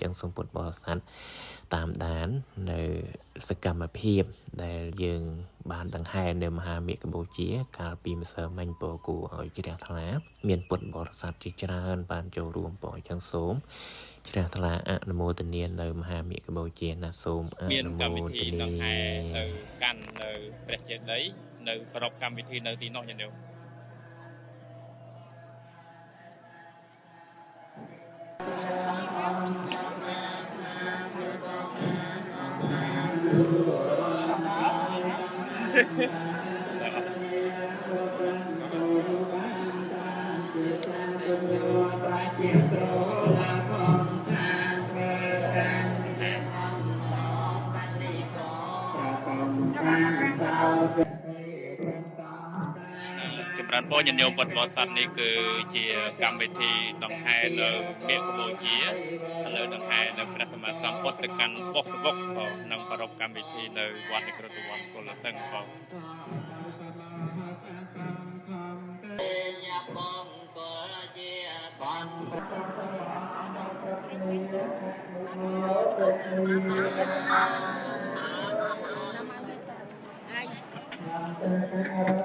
ចឹងសូមពុទ្ធបរិស័ទតាមដាននៅសកម្មភាពដែលយើងបានដង្ហែនៅមហាមេកបូជាកាលពីម្សិលមិញពរគូឲ្យជ្រះថ្លាមានពុទ្ធបរិស័ទជាច្រើនបានចូលរួមពរចឹងសូមជ្រះថ្លាអនុមោទនានៅមហាមេកបូជាណាសូមអនុមោទនាដង្ហែនៅកាន់នៅព្រះចេតិយនៅប្រពកម្មវិធីនៅទីនោះញាតិញោមចម្រើនពរញាតិញោមពុទ្ធបរិស័ទនេះគឺជាកម្មវិធីដង្ហែនៅមេកបូជាឥឡូវដង្ហែនៅព្រះសម្មាសម្ពុទ្ធទៅកាន់បុស្សវុកក្នុងប្រពកម្មវិធីនៅវត្តក្រតវ័នគុលតឹងបង